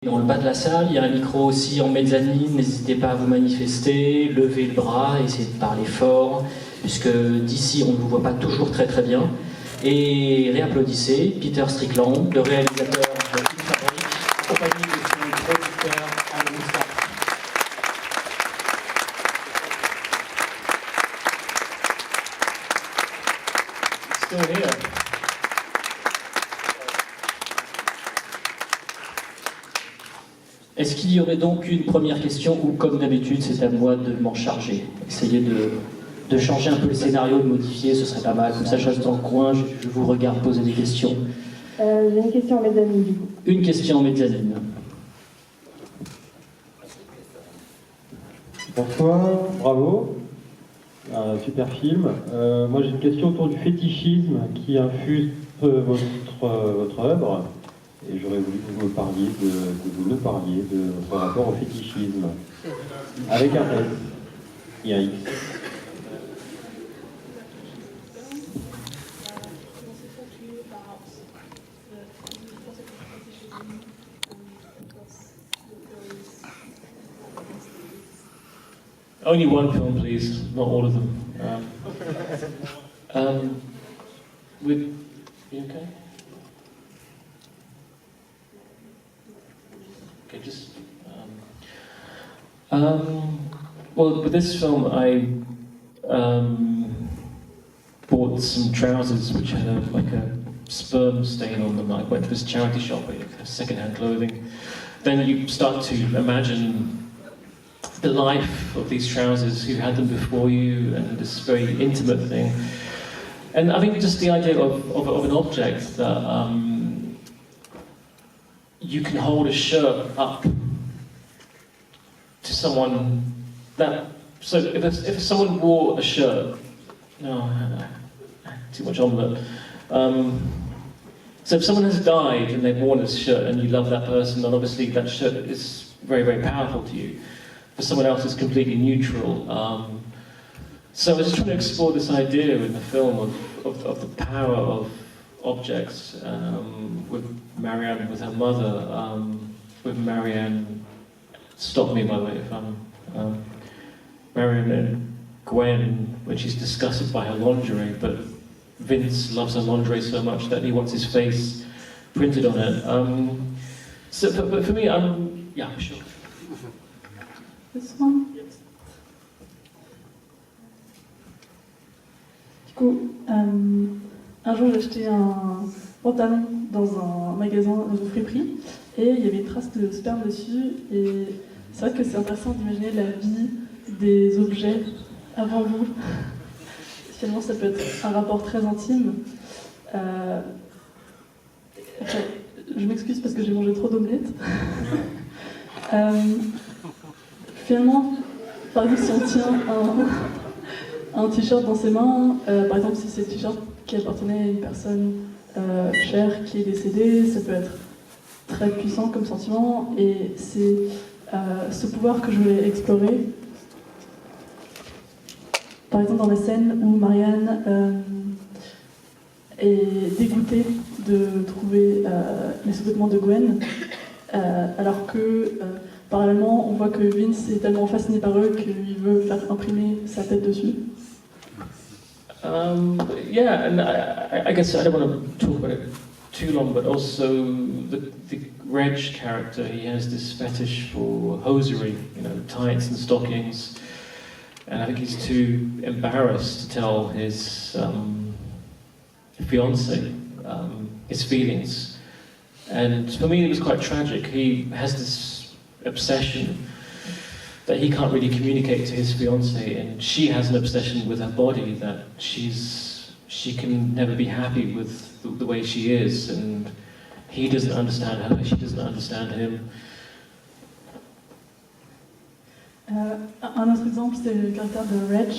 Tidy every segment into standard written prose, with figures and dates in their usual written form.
Dans le bas de la salle, il y a un micro aussi en mezzanine, n'hésitez pas à vous manifester, levez le bras, essayez de parler fort, puisque d'ici on ne vous voit pas toujours très très bien. Et réapplaudissez Peter Strickland, le réalisateur de Une Fabrique, accompagné de son producteur Alain Moustapha. Still here. Est-ce qu'il y aurait donc une première question ou, comme d'habitude, c'est à moi de m'en charger? Essayez de changer un peu le scénario, de modifier, ce serait pas mal. Comme ça, je reste dans le coin, je vous regarde poser des questions. J'ai une question en mezzanine, du coup. Une question en mezzanine. Bonsoir, bravo. Un super film. Moi, j'ai une question autour du fétichisme qui infuse votre œuvre. Et j'aurais voulu que vous nous parliez de votre rapport au fétichisme. Avec un S et un X. Only one film, please, not all of them. You okay? Okay, just. Well, with this film, I bought some trousers which had a sperm stain on them. I went to this charity shop where you have second-hand clothing. Then you start to imagine the life of these trousers, who had them before you, and this very intimate thing. And I think just the idea of an object that you can hold a shirt up to someone that, so if someone wore a shirt, no, too much omelette. So if someone has died and they've worn a shirt and you love that person, then obviously that shirt is very, very powerful to you. For someone else, it's completely neutral. So I was just trying to explore this idea in the film of the power of objects, with Marianne, with her mother, with Marianne. Stop me, by the way, if I'm Marianne and Gwen, when she's disgusted by her lingerie, but Vince loves her lingerie so much that he wants his face printed on it. But for me, yeah, sure. This one? Du coup, un jour j'ai acheté un pantalon dans un magasin, dans une friperie, et il y avait une trace de sperme dessus, et c'est vrai que c'est intéressant d'imaginer la vie des objets avant vous. Finalement, ça peut être un rapport très intime. Je m'excuse parce que j'ai mangé trop d'omelettes. Finalement, par exemple, si on tient un t-shirt dans ses mains, par exemple, si c'est le t-shirt qui appartenait à une personne chère qui est décédée, ça peut être très puissant comme sentiment, et c'est ce pouvoir que je voulais explorer. Par exemple, dans la scène où Marianne est dégoûtée de trouver les sous-vêtements de Gwen, alors que parallèlement, on voit que Vince est tellement fasciné par eux qu'il veut faire imprimer sa tête dessus. Yeah, and I guess I don't want to talk about it too long, but also the Reg character, he has this fetish for hosiery, tights and stockings, and I think he's too embarrassed to tell his fiancée his feelings. And for me, it was quite tragic. He has this obsession that he can't really communicate to his fiancée, and she has an obsession with her body that she can never be happy with the way she is, and he doesn't understand her, she doesn't understand him. Un autre exemple, c'est le caractère de Reg,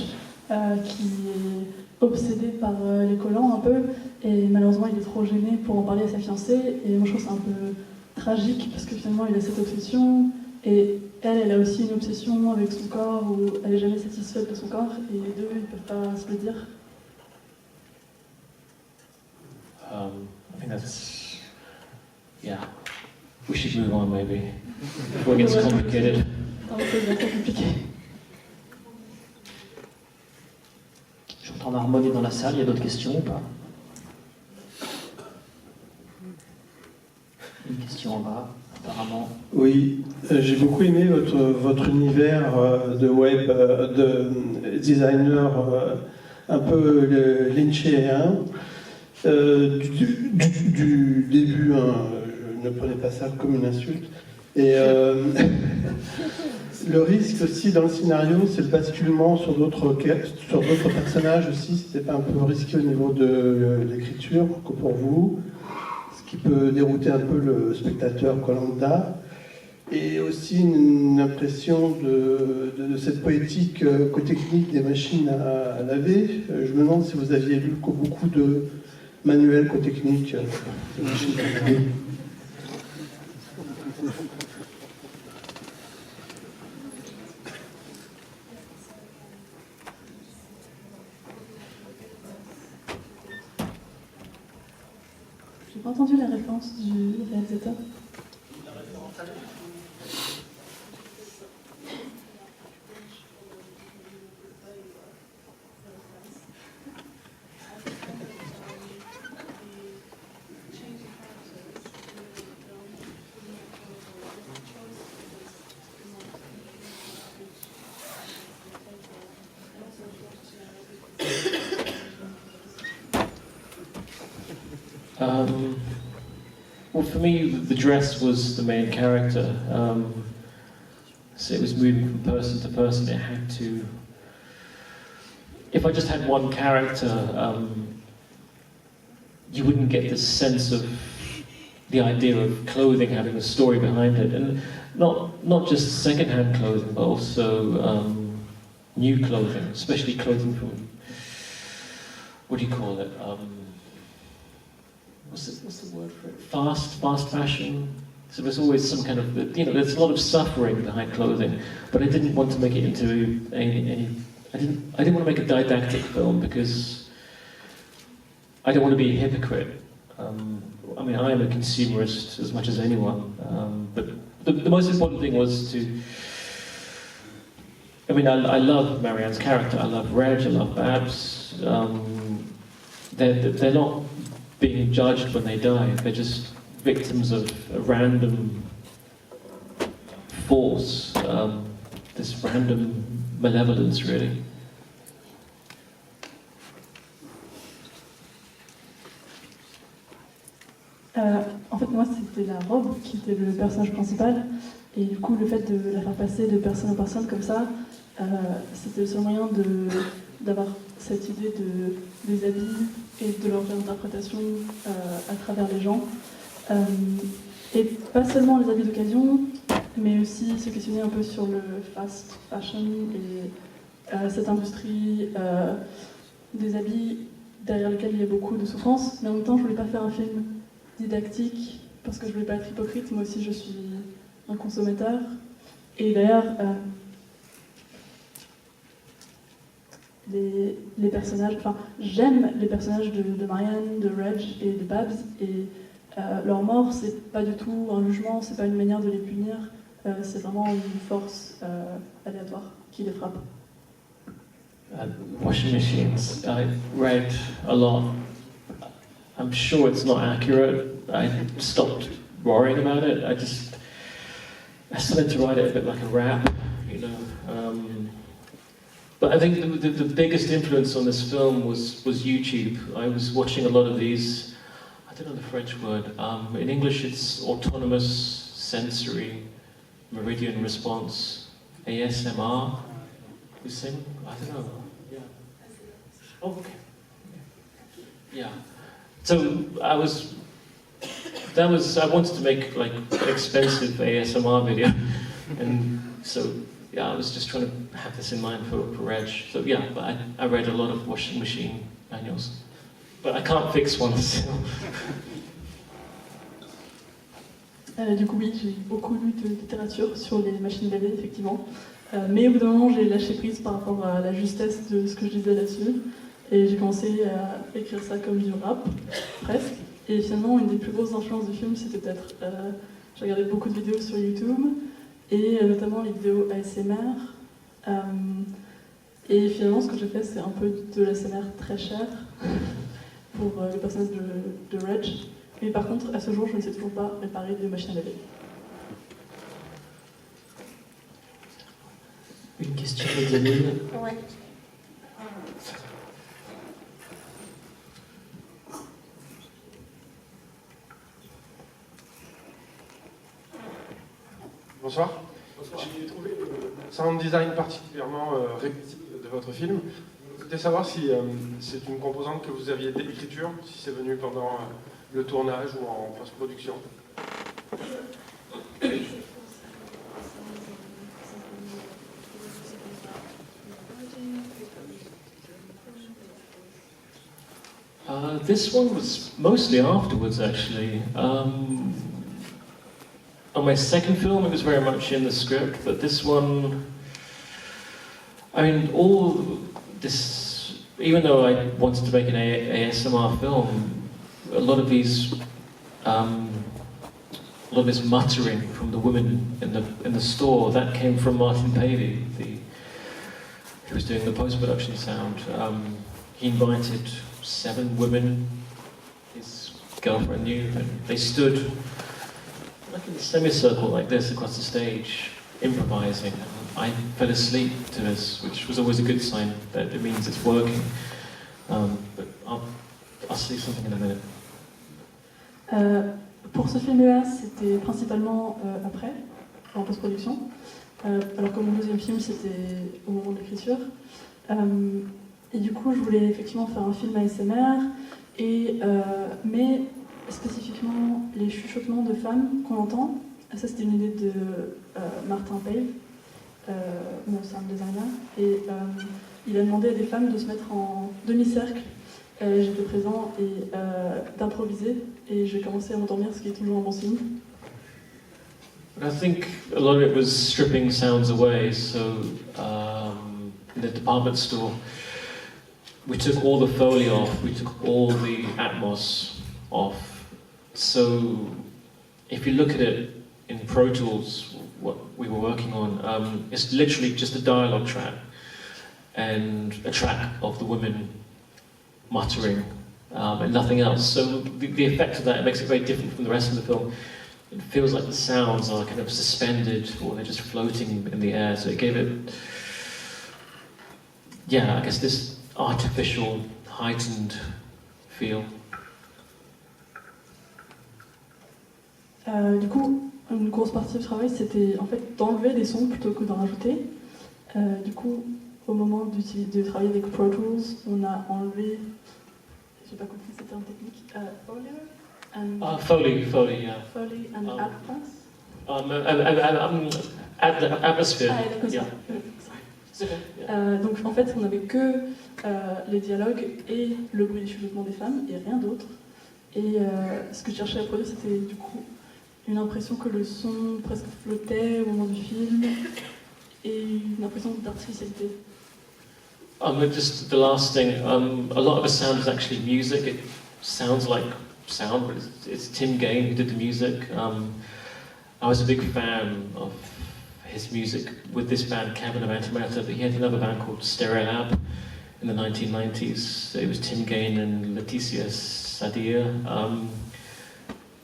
qui est obsédé par les collants un peu, et malheureusement il est trop gêné pour en parler à sa fiancée, et moi je trouve que c'est un peu tragique parce que finalement il a cette obsession, et elle a aussi une obsession avec son corps où elle n'est jamais satisfaite de son corps, et les deux ils ne peuvent pas se le dire. I think that's, yeah. we should move on maybe, before it gets complicated. Un peu très compliqué. J'entends harmonie dans la salle, il y a d'autres questions ou pas? Une question en bas, apparemment. Oui, j'ai beaucoup aimé votre univers de web, de designer un peu lynchéen. Du début, hein, je ne prenais pas ça comme une insulte. Et le risque aussi dans le scénario, c'est le basculement sur d'autres personnages aussi. C'était pas un peu risqué au niveau de l'écriture que pour vous, ce qui peut dérouter un peu le spectateur lambda. Et aussi une impression de cette poétique technique des machines à laver. Je me demande si vous aviez lu beaucoup de manuels techniques de machines à laver. J'ai pas entendu la référence du réalisateur. Well, for me, the dress was the main character. So it was moving from person to person. It had to. If I just had one character, you wouldn't get this sense of the idea of clothing having a story behind it, and not just second-hand clothing, but also new clothing, especially clothing from, what do you call it? What's the word for it? Fast fashion. So there's always some kind of, there's a lot of suffering behind clothing, but I didn't want to make it into I didn't want to make a didactic film because I don't want to be a hypocrite. I mean, I am a consumerist as much as anyone, but the most important thing was to. I mean, I love Marianne's character. I love Reg. I love Babs. They're not being judged when they die. They're just victims of a random force, this random malevolence, really. En fait, moi, c'était la robe qui était le personnage principal. Et du coup, le fait de la faire passer de personne en personne comme ça, c'était le seul moyen d'avoir cette idée des habits et de leur interprétation à travers les gens. Et pas seulement les habits d'occasion, mais aussi se questionner un peu sur le fast fashion et cette industrie des habits derrière lequel il y a beaucoup de souffrance. Mais en même temps, je voulais pas faire un film didactique parce que je voulais pas être hypocrite. Moi aussi, je suis un consommateur. Et d'ailleurs, les personnages, enfin, j'aime les personnages de Marianne, de Reg et de Babs, et leur mort, c'est pas du tout un jugement, c'est pas une manière de les punir, c'est vraiment une force aléatoire qui les frappe. Washing machines, I read a lot. I'm sure it's not accurate. I stopped worrying about it. I started to write it a bit like a rap, you know. But I think the biggest influence on this film was YouTube. I was watching a lot of these, I don't know the French word, in English it's autonomous sensory meridian response, ASMR. We sing? I don't know. Yeah. Oh, okay. Yeah. So I wanted to make like an expensive ASMR video, and so yeah, I was just trying to have this in mind for Reg. So yeah, but I read a lot of washing machine manuals, but I can't fix one still. Du coup, oui, j'ai beaucoup lu de littérature sur les machines à laver, effectivement. Mais au bout d'un moment, j'ai lâché prise par rapport à la justesse de ce que je disais là-dessus. Et j'ai commencé à écrire ça comme du rap, presque. Et finalement, une des plus grosses influences du film, c'était peut-être j'ai regardé beaucoup de vidéos sur YouTube, et notamment les vidéos ASMR. Et finalement, ce que j'ai fait, c'est un peu de l'ASMR très cher pour le personnage de Reg. Mais par contre, à ce jour, je ne sais toujours pas réparer de machine à laver. Une question d'Examine. Ouais. Bonsoir. J'ai trouvé le sound design particulièrement réussi de votre film. Je voulais savoir si c'est une composante que vous aviez d'écriture, si c'est venu pendant le tournage ou en post-production. This one was mostly afterwards, actually. On my second film, it was very much in the script, but this one, I mean, all this, even though I wanted to make an ASMR film, a lot of these, a lot of this muttering from the women in the store, that came from Martin Pavey, who was doing the post-production sound. He invited 7 women his girlfriend knew, and they stood like in a semicircle like this across the stage, improvising. I fell asleep to this, which was always a good sign that it means it's working. But I'll say something in a minute. Pour ce film-là, c'était principalement après, en post-production. Alors que mon deuxième film, c'était au moment de l'écriture. Et du coup, je voulais effectivement faire un film ASMR, mais spécifiquement les chuchotements de femmes qu'on entend. Ça, c'était une idée de Martin Pave, mon sound designer. Et il a demandé à des femmes de se mettre en demi-cercle. J'étais présent et d'improviser. Et j'ai commencé à m'endormir, ce qui est toujours un bon signe. But I think a lot of it was stripping sounds away. So in the department store, we took all the Foley off, we took all the Atmos off. So if you look at it in Pro Tools, what we were working on, it's literally just a dialogue track and a track of the women muttering and nothing else. So the effect of that makes it very different from the rest of the film. It feels like the sounds are kind of suspended or they're just floating in the air. So it gave it, I guess this artificial, heightened feel. Du coup, une grosse partie du travail, c'était en fait d'enlever des sons plutôt que d'en rajouter. Du coup, au moment de travailler avec Pro Tools, on a enlevé, j'ai pas compris ce terme technique, Foley, yeah. Foley and Atmosphere. Comme Yeah. ça. Donc en fait, on n'avait que les dialogues et le bruit du chuchotement des femmes et rien d'autre. Et ce que je cherchais à produire, c'était du coup une impression que le son presque flottait au moment du film et une impression d'artificialité. Just the last thing, a lot of the sound is actually music. It sounds like sound, but it's Tim Gain who did the music. I was a big fan of his music with this band, Cabin of Antimatter, but he had another band called Stereolab in the 1990s. It was Tim Gain and Leticia Sadir.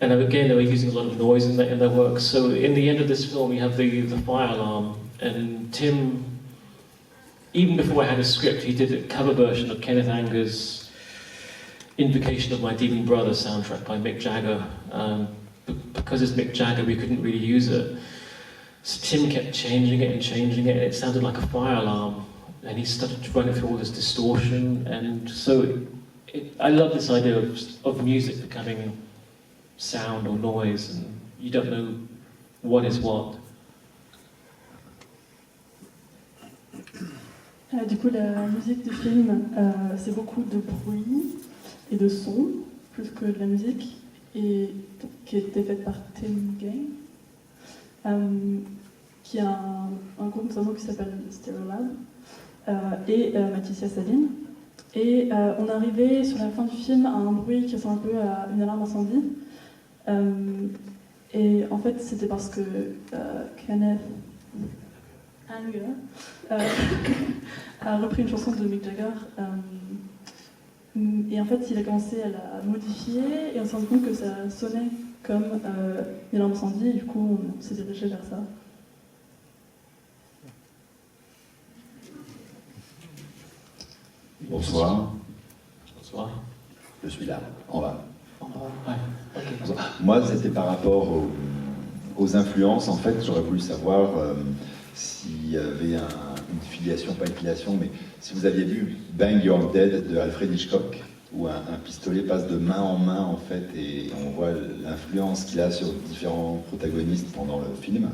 And again, they were using a lot of noise in their work. So in the end of this film, we have the fire alarm, and Tim, even before I had a script, he did a cover version of Kenneth Anger's Invocation of My Demon Brother soundtrack by Mick Jagger. Because it's Mick Jagger, we couldn't really use it. So Tim kept changing it, and it sounded like a fire alarm. And he started running through all this distortion, and so I love this idea of music becoming sound or noise, and you don't know what is what. Du coup, la musique du film, c'est beaucoup de bruit et de son, plus que de la musique, et qui a été faite par Tim Gain, qui a un groupe notamment qui s'appelle Stereolab, et Mathisia Saline. Et on est arrivé sur la fin du film à un bruit qui ressemble un peu à une alarme incendie. Et en fait, c'était parce que Kenneth Anger a repris une chanson de Mick Jagger. Et en fait, il a commencé à la modifier et on s'est rendu compte que ça sonnait comme Il y a l'incendie, et du coup, on s'est dirigé vers ça. Bonsoir, Bonsoir. je suis là, en bas. Ouais. Ok. Moi, c'était par rapport aux influences. En fait, j'aurais voulu savoir s'il y avait une filiation, pas une filiation, mais si vous aviez vu Bang Your Dead de Alfred Hitchcock, où un pistolet passe de main en main, en fait, et on voit l'influence qu'il a sur différents protagonistes pendant le film.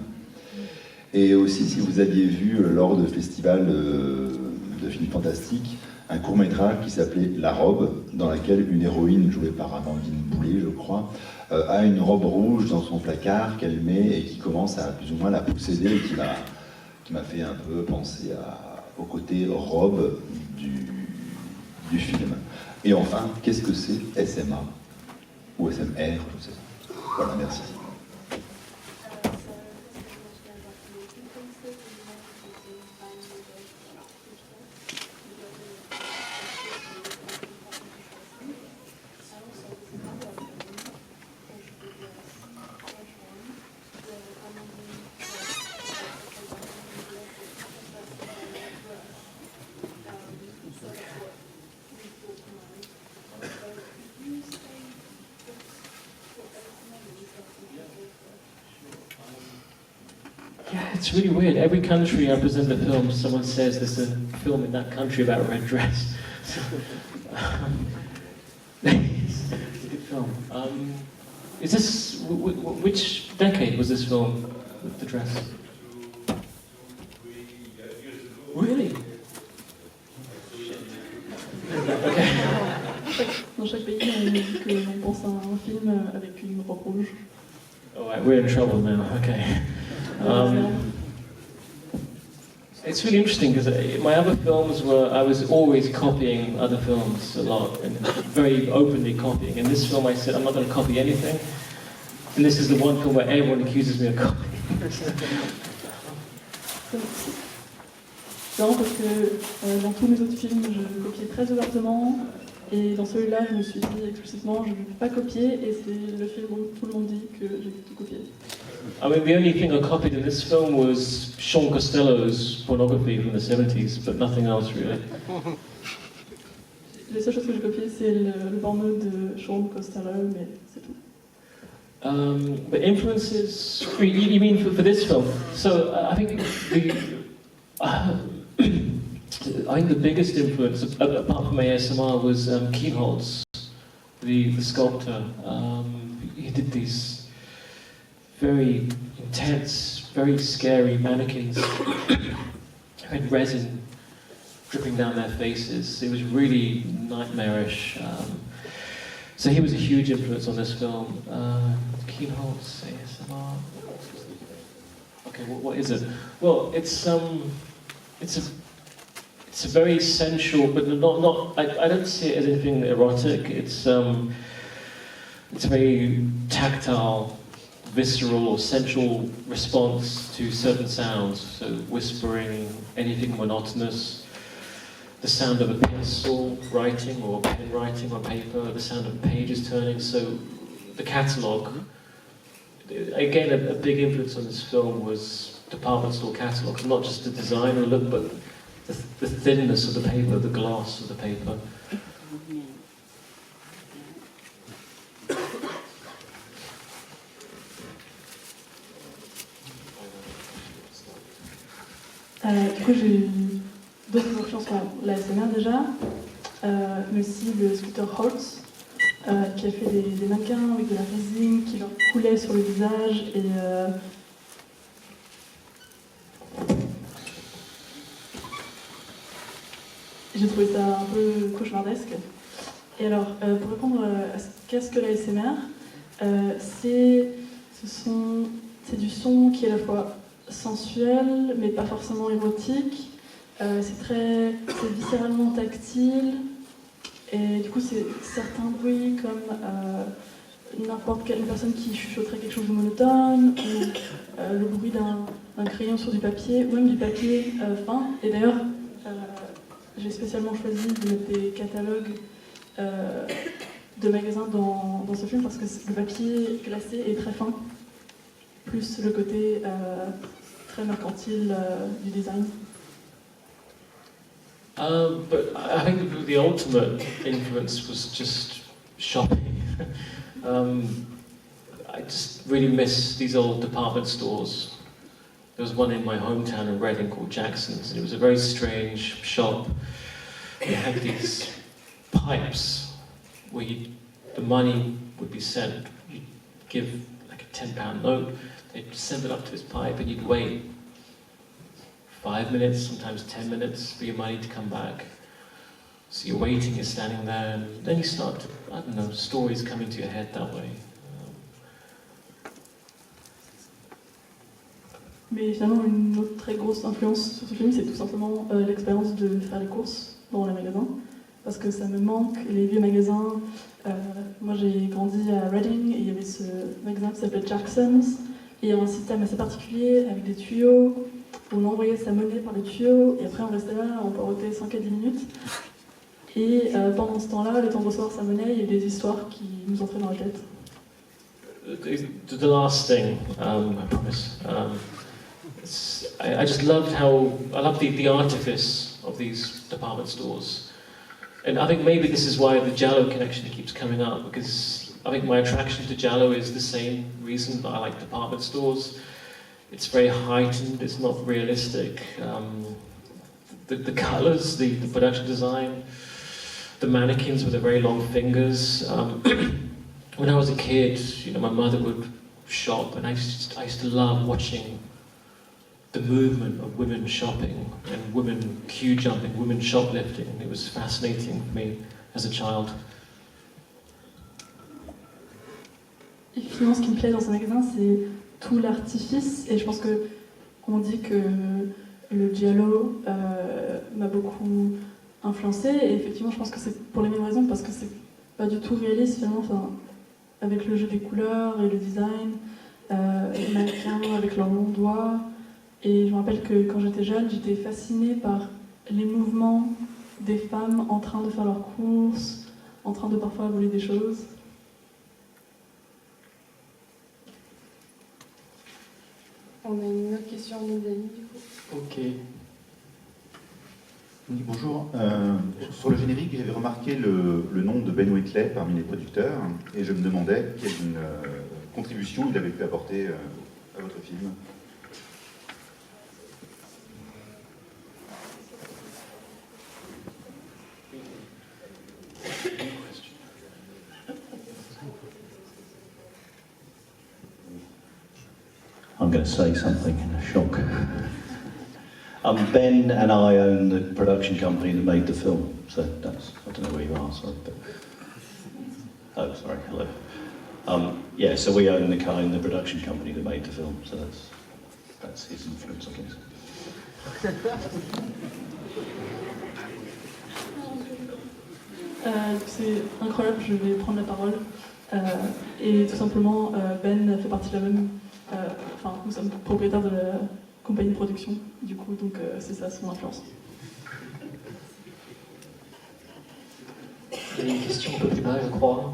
Et aussi, si vous aviez vu, lors de festivals de films fantastiques, un court-métrage qui s'appelait La Robe, dans laquelle une héroïne, jouée par Amandine Boulet, je crois, a une robe rouge dans son placard qu'elle met et qui commence à plus ou moins la posséder et qui m'a fait un peu penser au côté robe du film. Et enfin, qu'est-ce que c'est SMA ou SMR, je sais pas. Voilà, merci. Yeah, it's really weird. Every country I present the film, someone says there's a film in that country about a red dress. It's a good film. Is this which decade was this film? The dress. Really? Okay. Dans chaque pays, on dit qu'on pense à un film avec une robe rouge. All right, we're in trouble now. Okay. It's really interesting because my other films were, I was always copying other films a lot and very openly copying. In this film I said I'm not going to copy anything, and this is the one film where everyone accuses me of copying. C'est marrant parce que dans tous mes autres films, je copiais très ouvertement, et dans celui-là, je me suis dit explicitement, je ne vais pas copier, et c'est le film où tout le monde dit que j'ai tout copié. I mean, the only thing I copied in this film was Sean Costello's pornography from the 70s, but nothing else really. Les seules choses que j'ai copiées, c'est le porno de Sean Costello, mais c'est tout. But influences, you mean for this film? So I think I think the biggest influence, apart from ASMR, was Kienholz, the sculptor. He did these very intense, very scary mannequins who had resin dripping down their faces. It was really nightmarish. So he was a huge influence on this film. Kienholz, ASMR. Okay, what is it? Well, it's a very sensual, but not. I don't see it as anything erotic. It's a very tactile, visceral or sensual response to certain sounds. So whispering, anything monotonous. The sound of a pencil writing or pen writing on paper. The sound of pages turning. So the catalogue. Again, a big influence on this film was department store catalogues. Not just the design or look, but the thinness of the paper, the gloss of the paper. Du coup, j'ai eu d'autres influences, la SMR déjà, mais aussi le sculpteur Holtz, qui a fait des mannequins avec de la résine qui leur coulait sur le visage, et j'ai trouvé ça un peu cauchemardesque. Et alors, pour répondre à qu'est-ce que la SMR, c'est du son qui est à la fois sensuel, mais pas forcément érotique. C'est viscéralement tactile, et du coup, c'est certains bruits comme n'importe quelle personne qui chuchoterait quelque chose de monotone, ou le bruit d'un crayon sur du papier, ou même du papier fin. Et d'ailleurs, j'ai spécialement choisi de mettre des catalogues de magasins dans ce film parce que le papier glacé est très fin, plus le côté très mercantile du design. But I think the ultimate influence was just shopping. I just really miss these old department stores. There was one in my hometown in Reading called Jackson's, and it was a very strange shop. It had these pipes where the money would be sent. You'd give like a £10 note, they'd send it up to this pipe, and you'd wait 5 minutes, sometimes 10 minutes for your money to come back. So you're waiting, you're standing there, and then you start to, I don't know, stories come into your head that way. Mais finalement, une autre très grosse influence sur ce film, c'est tout simplement l'expérience de faire les courses dans les magasins. Parce que ça me manque, les vieux magasins. Moi, j'ai grandi à Reading et il y avait ce magasin qui s'appelait Jackson's. Et il y a un système assez particulier avec des tuyaux. On envoyait sa monnaie par les tuyaux et après on restait là, on poireautait 5 à 10 minutes. Et pendant ce temps-là, le temps de recevoir sa monnaie, il y a des histoires qui nous entraient dans la tête. The last thing, I promise. I just loved I love the artifice of these department stores. And I think maybe this is why the Giallo connection keeps coming up, because I think my attraction to Giallo is the same reason that I like department stores. It's very heightened, it's not realistic. The colours, the production design, the mannequins with the very long fingers. When I was a kid, my mother would shop, and I used to love watching the movement of women shopping and women queue jumping, women shoplifting. It was fascinating for me as a child. Et finalement, ce qui me plaît dans ce magasin, c'est tout l'artifice. Et je pense que on dit que le giallo m'a beaucoup influencé. Et effectivement, je pense que c'est pour les mêmes raisons, parce que c'est pas du tout réaliste finalement. Enfin, avec le jeu des couleurs et le design, les mannequins avec leurs longs doigts. Et je me rappelle que quand j'étais jeune, j'étais fascinée par les mouvements des femmes en train de faire leurs courses, en train de parfois voler des choses. On a une autre question en ligne, du coup. Ok. Oui, bonjour. Sur le générique, j'avais remarqué le nom de Ben Whitley parmi les producteurs et je me demandais quelle contribution il avait pu apporter à votre film. I'm going to say something in a shock. Ben and I own the production company that made the film, so that's, I don't know where you are, sorry. But, oh, sorry, hello. Yeah, so we own the production company that made the film, so that's his influence, I guess. C'est incroyable, je vais prendre la parole. Et tout simplement, Ben fait partie de la même... Enfin, nous sommes propriétaires de la compagnie de production, du coup, donc c'est ça son influence. Il y a une question un peu plus bas, je crois.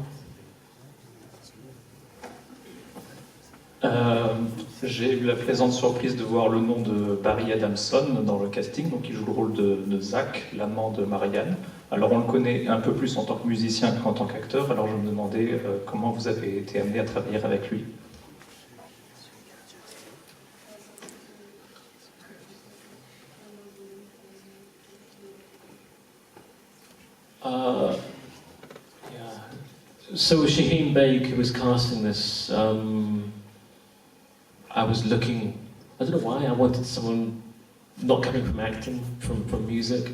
J'ai eu la plaisante surprise de voir le nom de Barry Adamson dans le casting, donc il joue le rôle de Zach, l'amant de Marianne. Alors on le connaît un peu plus en tant que musicien qu'en tant qu'acteur, alors je me demandais comment vous avez été amené à travailler avec lui. So Shaheen Baig, who was casting this, I was looking, I don't know why, I wanted someone not coming from acting, from music.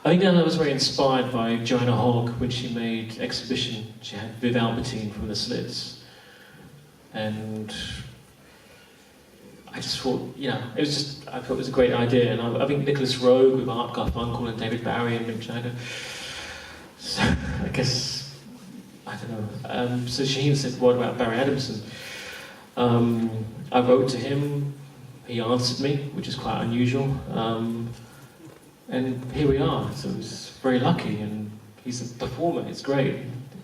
I think I was very inspired by Joanna Hogg when she made Exhibition. She had Viv Albertine from The Slits. And I just thought, it was just, I thought it was a great idea. And I think Nicholas Roeg with Art Garfunkel and David Bowie and Mick Jagger. So I guess, I don't So Shaheen said, what about Barry Adamson? I wrote to him, he answered me, which is quite unusual. And here we are, so it's very lucky, and he's a performer, it's great,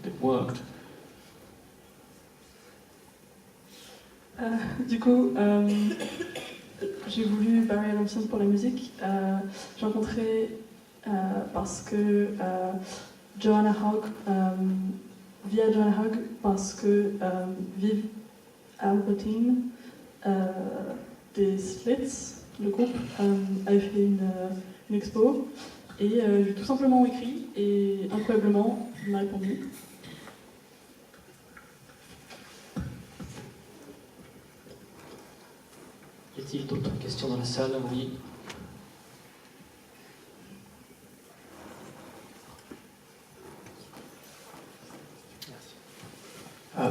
it worked. Du coup, j'ai voulu Barry Adamson pour la musique. J'ai rencontré parce que Joanna Hogg, via Joanna Hogg, parce que Viv Albertine des Slits, le groupe, avait fait une expo, et j'ai tout simplement écrit, et incroyablement, il m'a répondu. Y a-t-il d'autres questions dans la salle? Oui.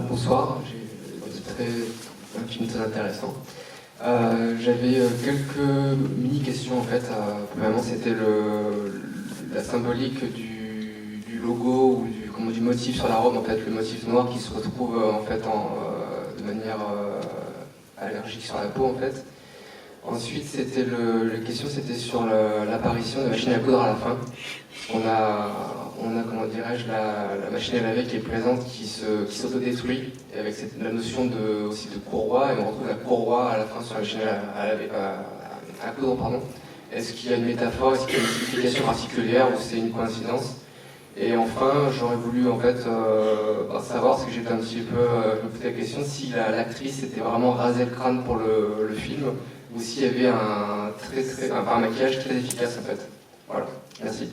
Bonsoir, j'ai un film très intéressant. J'avais quelques mini-questions en fait. Premièrement, c'était la symbolique du logo ou du motif sur la robe, en fait, le motif noir qui se retrouve en fait de manière allergique sur la peau en fait. Ensuite, la question c'était sur l'apparition de la machine à coudre à la fin. On a comment dirais-je, la machine à laver qui est présente, qui s'autodétruit, et avec la notion aussi de courroie, et on retrouve la courroie à la fin sur la machine à coudre, pardon. Est-ce qu'il y a une métaphore, est-ce qu'il y a une signification particulière, ou c'est une coïncidence? Et enfin, j'aurais voulu en fait savoir, parce que j'étais un petit peu, je me posais la question, si l'actrice était vraiment rasé le crâne pour le film, ou s'il y avait un maquillage très efficace en fait. Voilà, merci.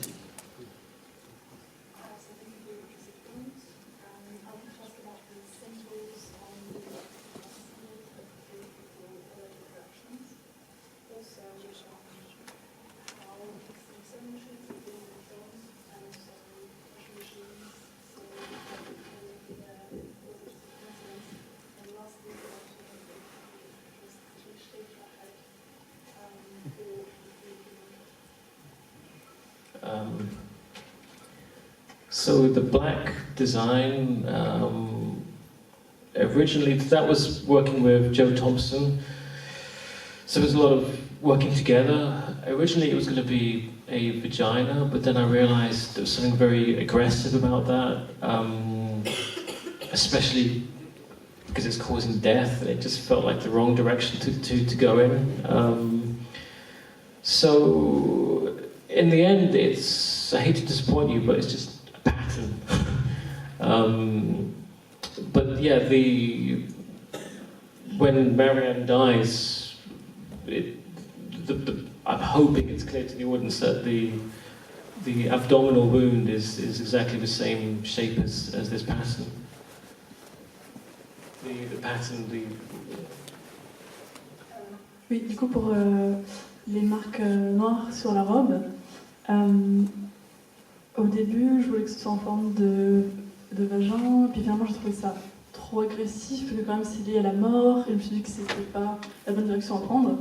So the black design, originally that was working with Joe Thompson. So there's a lot of working together. Originally it was going to be a vagina, but then I realized there was something very aggressive about that, especially because it's causing death, and it just felt like the wrong direction to go in. So in the end, I hate to disappoint you, but it's just a pattern. But yeah, when Marianne dies, I'm hoping it's clear to the audience that the abdominal wound is exactly the same shape as this pattern. The pattern, Oui, du coup pour les marques noires sur la robe, au début je voulais que ce soit en forme de vagin, puis finalement j'ai trouvé ça trop agressif, parce que quand même c'est lié à la mort, et je me suis dit que c'était pas la bonne direction à prendre.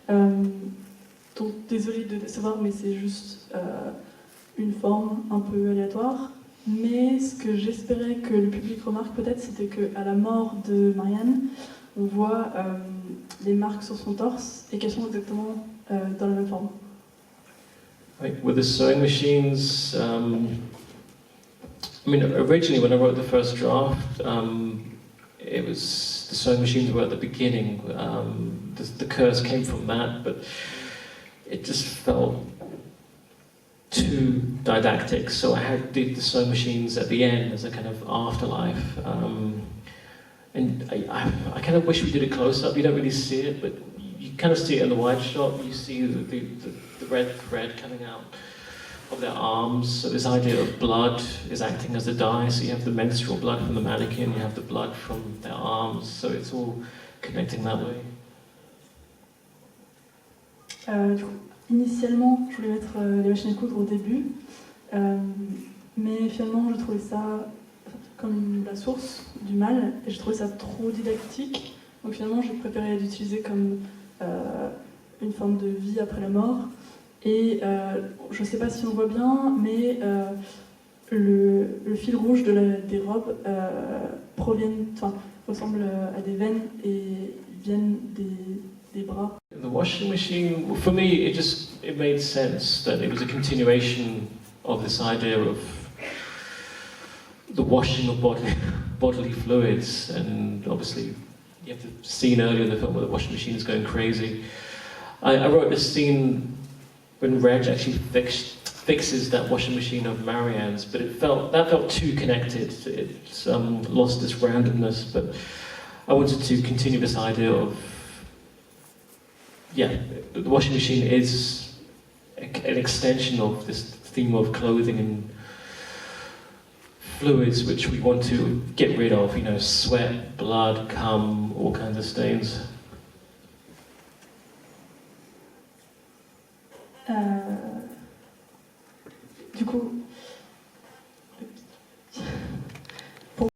Donc désolée de décevoir, mais c'est juste une forme un peu aléatoire. Mais ce que j'espérais que le public remarque peut-être, c'était qu'à la mort de Marianne, on voit les marques sur son torse et qu'elles sont exactement dans la même forme. Like with the sewing machines, I mean, originally when I wrote the first draft, it was the sewing machines were at the beginning. The curse came from that, but it just felt too didactic. So I had the sewing machines at the end as a kind of afterlife. And I kind of wish we did a close-up. You don't really see it, but you kind of see it in the wide shot. You see the red thread coming out of their arms. So this idea of blood is acting as a dye. So you have the menstrual blood from the mannequin, you have the blood from their arms. So it's all connecting that way. Initialement, je voulais mettre les machines à coudre au début, mais finalement, je trouvais ça comme la source du mal, et je trouvais ça trop didactique. Donc finalement, j'ai préféré l'utiliser comme une forme de vie après la mort. Et je ne sais pas si on voit bien, mais le fil rouge des robes ressemble à des veines et viennent des bras. The washing machine, for me, it made sense that it was a continuation of this idea of the washing of bodily fluids, and obviously you have the scene earlier in the film where the washing machine is going crazy. I wrote this scene when Reg actually fixes that washing machine of Marianne's, but that felt too connected. It lost its randomness, but I wanted to continue this idea of, the washing machine is an extension of this theme of clothing and fluids which we want to get rid of, sweat, blood, cum, all kinds of stains. Du coup,